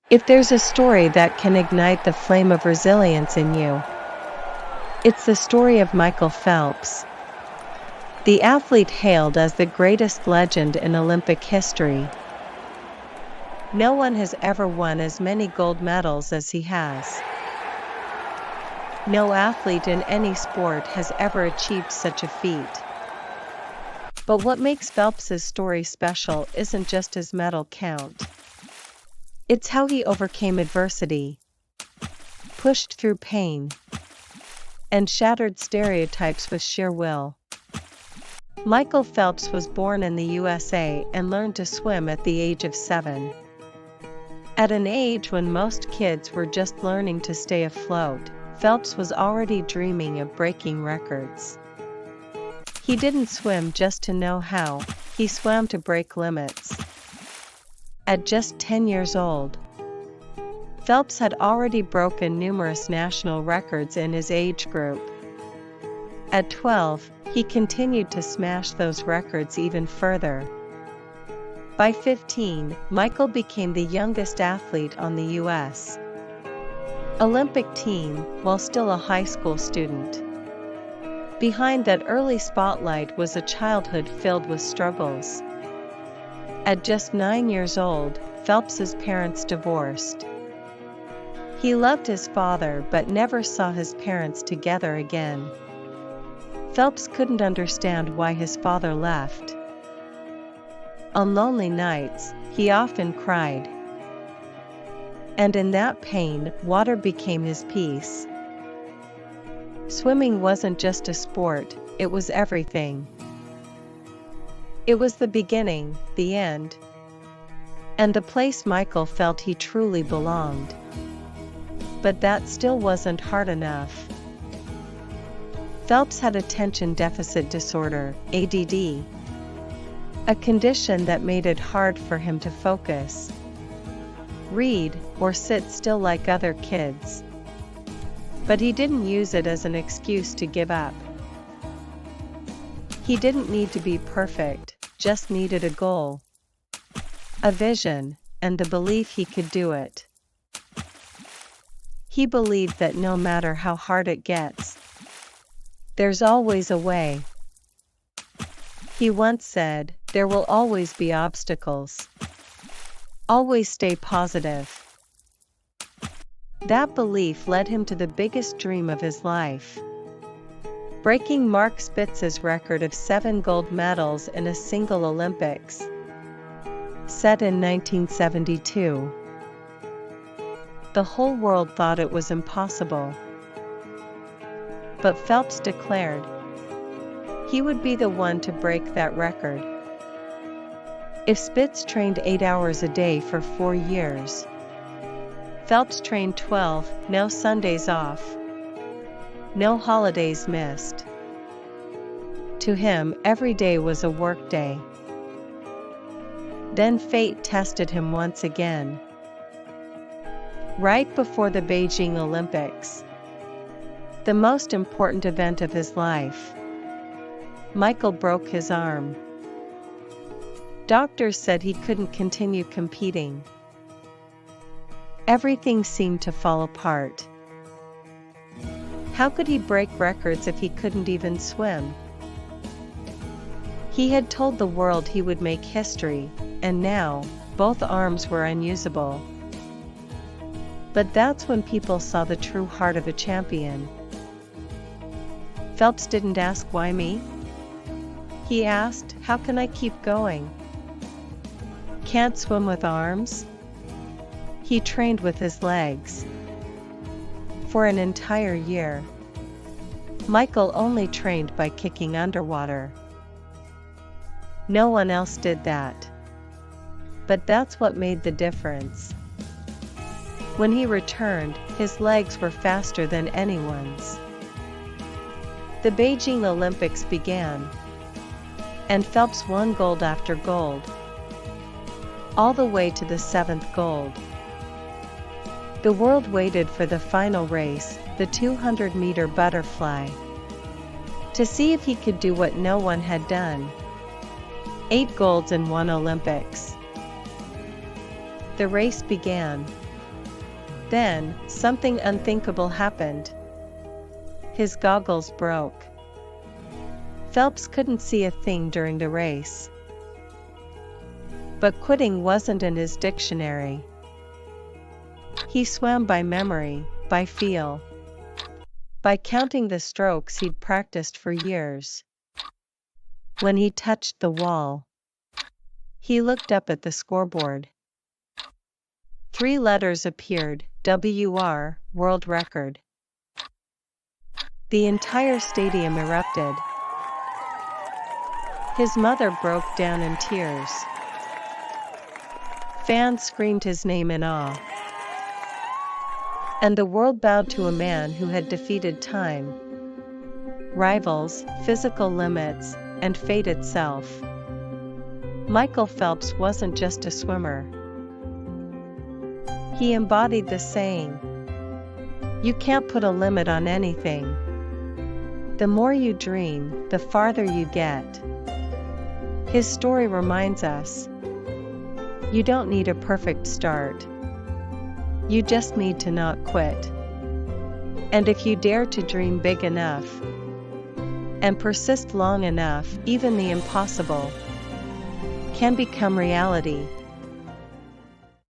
If there's a story that can ignite the flame of resilience in you, it's the story of Michael Phelps. The athlete hailed as the greatest legend in Olympic history. No one has ever won as many gold medals as he has. No athlete in any sport has ever achieved such a feat. But what makes Phelps's story special isn't just his medal count. It's how he overcame adversity, pushed through pain, and shattered stereotypes with sheer will. Michael Phelps was born in the USA and learned to swim at the age of 7. At an age when most kids were just learning to stay afloat, Phelps was already dreaming of breaking records. He didn't swim just to know how, he swam to break limits. At just 10 years old, Phelps had already broken numerous national records in his age group. At 12, he continued to smash those records even further. By 15, Michael became the youngest athlete on the U.S. Olympic team while still a high school student. Behind that early spotlight was a childhood filled with struggles. At just 9 years old, Phelps's parents divorced. He loved his father but never saw his parents together again. Phelps couldn't understand why his father left. On lonely nights, he often cried. And in that pain, water became his peace. Swimming wasn't just a sport, it was everything. It was the beginning, the end, and the place Michael felt he truly belonged. But that still wasn't hard enough. Phelps had attention deficit disorder, ADD, a condition that made it hard for him to focus, read, or sit still like other kids. But he didn't use it as an excuse to give up. He didn't need to be perfect, just needed a goal, a vision, and the belief he could do it. He believed that no matter how hard it gets, there's always a way. He once said, "There will always be obstacles. Always stay positive." That belief led him to the biggest dream of his life, breaking Mark Spitz's record of 7 gold medals in a single Olympics, set in 1972. The whole world thought it was impossible. But Phelps declared he would be the one to break that record. If Spitz trained 8 hours a day for 4 years, Phelps trained 12, no Sundays off, no holidays missed. To him, every day was a work day. Then fate tested him once again. Right before the Beijing Olympics, the most important event of his life, Michael broke his arm. Doctors said he couldn't continue competing. Everything seemed to fall apart. How could he break records if he couldn't even swim? He had told the world he would make history, and now, both arms were unusable. But that's when people saw the true heart of a champion. Phelps didn't ask, "Why me?" He asked, "How can I keep going?" Can't swim with arms? He trained with his legs. For an entire year, Michael only trained by kicking underwater. No one else did that. But that's what made the difference. When he returned, his legs were faster than anyone's. The Beijing Olympics began, and Phelps won gold after gold, all the way to the 7th gold. The world waited for the final race, the 200-meter butterfly, to see if he could do what no one had done. 8 golds in one Olympics. The race began. Then, something unthinkable happened. His goggles broke. Phelps couldn't see a thing during the race. But quitting wasn't in his dictionary. He swam by memory, by feel. By counting the strokes he'd practiced for years. When he touched the wall, he looked up at the scoreboard. 3 letters appeared, WR, world record. The entire stadium erupted. His mother broke down in tears. Fans screamed his name in awe. And the world bowed to a man who had defeated time, rivals, physical limits, and fate itself. Michael Phelps wasn't just a swimmer. He embodied the saying, "You can't put a limit on anything. The more you dream, the farther you get." His story reminds us, you don't need a perfect start. You just need to not quit. And if you dare to dream big enough, and persist long enough, even the impossible can become reality.